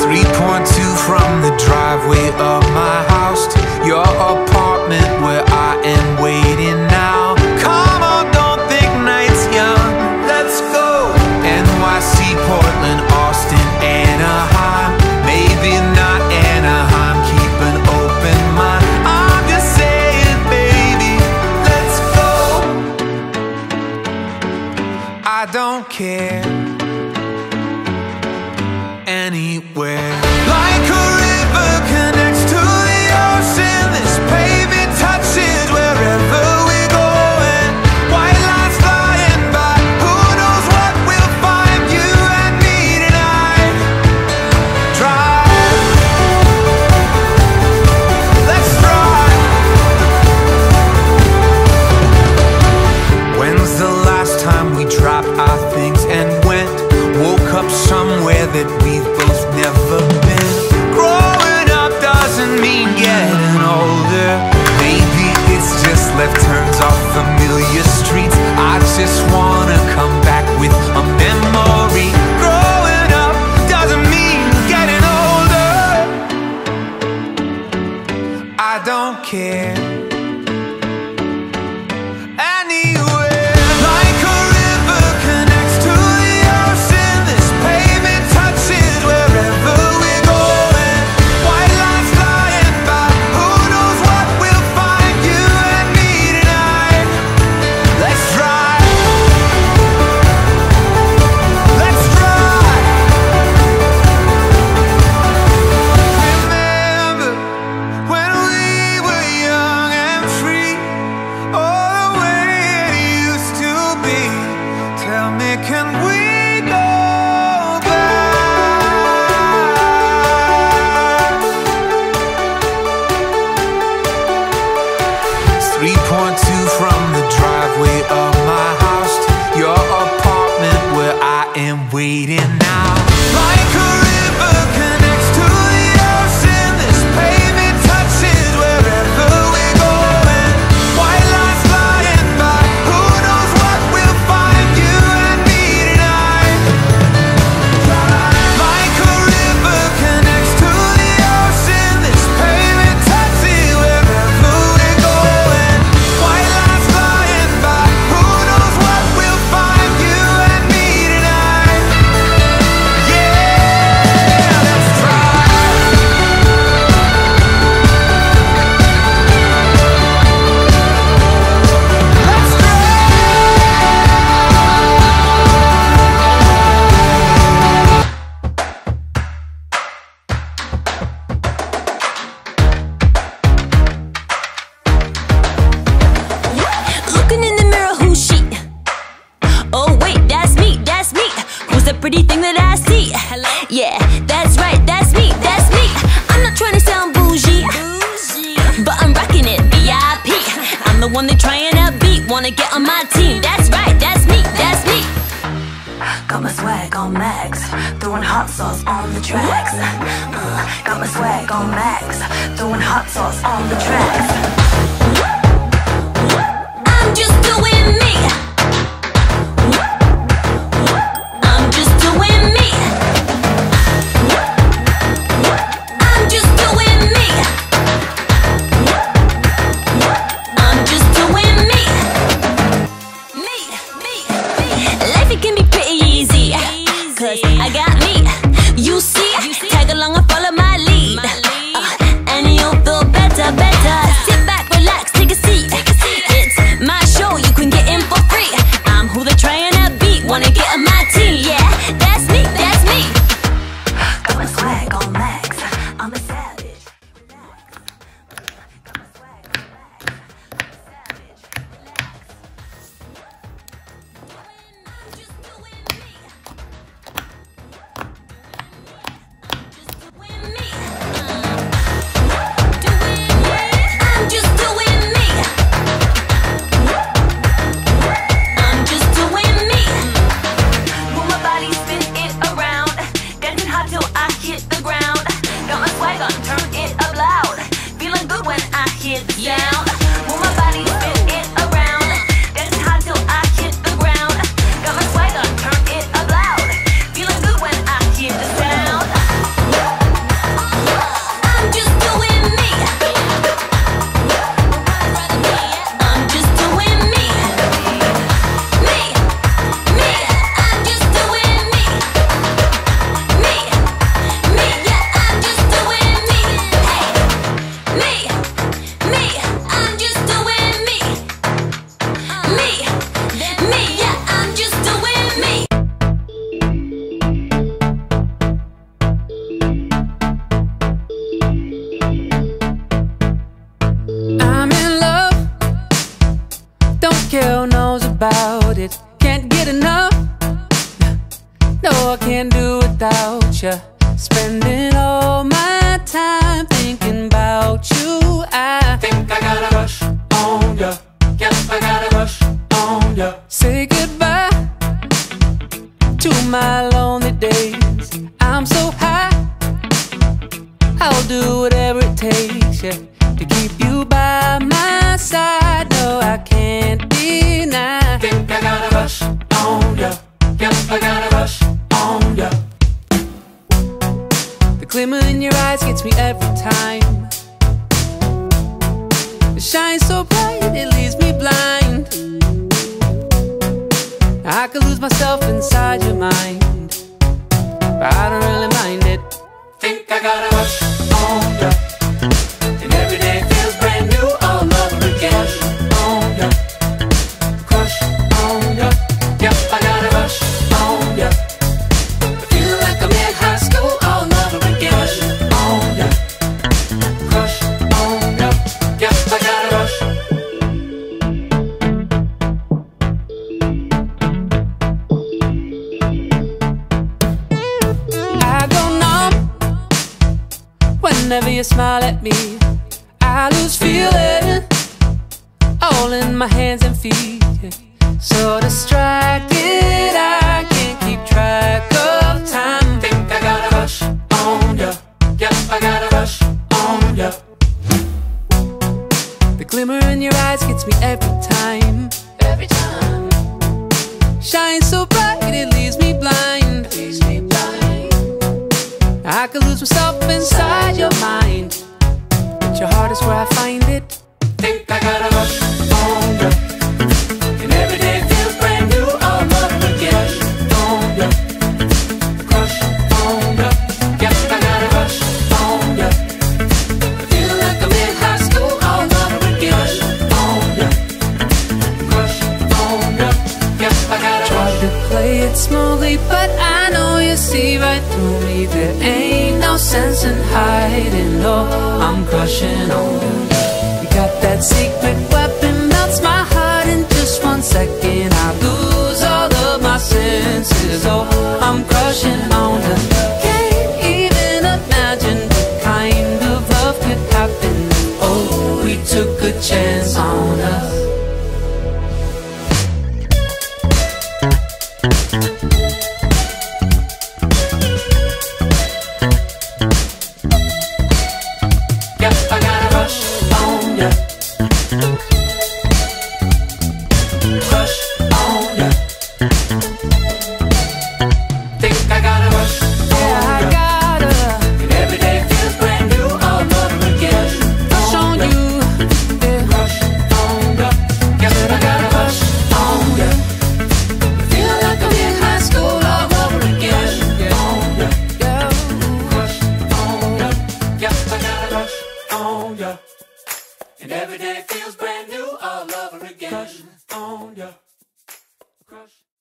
3.2 from the driveway of my house to your apartment where I am waiting now. Come on, don't think night's young, let's go. NYC, Portland, Austin, Anaheim, maybe not Anaheim, keep an open mind. I'm just saying, baby, let's go. I don't care anywhere. Like a river connects to the ocean, this pavement touches wherever we're going. White lines flying by, who knows what we'll find. You and me tonight. Drive, let's drive. When's the last time we dropped our things and went? Woke up somewhere that we've both never been. Growing up doesn't mean getting older. Maybe it's just left turns off familiar streets. I just wanna come back with a memory. Growing up doesn't mean getting older. I don't care anywhere. Like a river connects to the ocean, this pavement touches wherever we're going. White lines flying by, who knows what we'll find. You and me tonight. Let's drive, let's drive. Remember when we were young and free, oh, the way it used to be. Tell me, can we go back? 3.2 from the driveway of my house to your apartment where I am waiting now. Like a river connects to the ocean, this pavement touches wherever we're going. White lines flying by, who knows what we'll find. You and me tonight. Like a river connects to the ocean, this pavement touches wherever we're going. White lines flying by, who knows what we'll find. You and me tonight. Yeah, let's drive. Let's Looking in the mirror, who's she? Oh wait, that's me, that's me. Who's the pretty thing that I see? Hello? Yeah, that's right, that's me, that's me. I'm not trying to sound bougie, but I'm rocking it, VIP. I'm the one they're trying to beat, wanna get on my team. That's right, that's me, that's me. Got my swag on max, throwing hot sauce on the tracks. Got my swag on max, throwing hot sauce on the tracks. I'm just doing me. I'm just doing me. I'm just doing me. I'm just doing me. Life, it can be pretty easy, 'cause I got me. You see, tag along and follow my lead, and you'll feel better, better. Sit back, relax, take a seat. It's my show, you can get in for free. I'm who they're trying to beat, wanna get on my team. Yeah, that's me, that's me. Got my swag on max, I'm a savage. Got my swag on max, I'm a savage. I'm just doing me. I can't do without you. Spending all my time thinking about you. I think I got a rush on ya. Yep, I got a rush on ya. Say goodbye to my lonely days. I'm so high, I'll do whatever it takes, yeah, to keep you by my side. No, I can't deny. Think I got a rush on ya. Yep, I got a rush on ya. The glimmer in your eyes gets me every time. It shines so bright, it leaves me blind. I could lose myself inside your mind, but I don't really mind it. Think I got a rush on ya. And every day feels brand new all over again. On ya. Crush on ya. Yep, I got a rush on ya. I feel like I'm in high school all over again. Crush on ya. Crush on ya. Yep, I got a rush. Whenever you smile at me, I lose feeling all in my hands and feet, yeah. So distracted, I can't keep track of time. Think I got a rush on ya. Yep, I got a rush on ya. The glimmer in your eyes gets me every time. Every time. Shines so bright, it leaves me blind. Leaves me blind. I could lose myself inside your mind, but your heart is where I find it. Think I got a rush on ya. And every day feels brand new all over again. On ya. Crush on ya. Yep, I got a rush on ya. I feel like I'm in high school all over again. On ya. Crush on ya. Yep, I got a Tried rush. to play it smoothly, but I know you see right through me. There ain't no sense in hiding, no, I'm crushing on you. You got that secret weapon, melts my heart in just 1 second. I lose all of my senses, oh, I'm crushing on you. Can't even imagine what kind of love could happen. Oh, we took a chance on us. Yep, I got a rush on ya. Crush on ya. Think I got a rush Yeah, on I ya. gotta And every day feels brand new all over again. push on ya. you, yeah. Crush on ya. Yep, I got a rush on ya. I feel like I'm in high school all over again. On ya. Yeah. Crush on ya. Yep, I got a rush on ya. And every day feels brand new all over again. Crush on ya.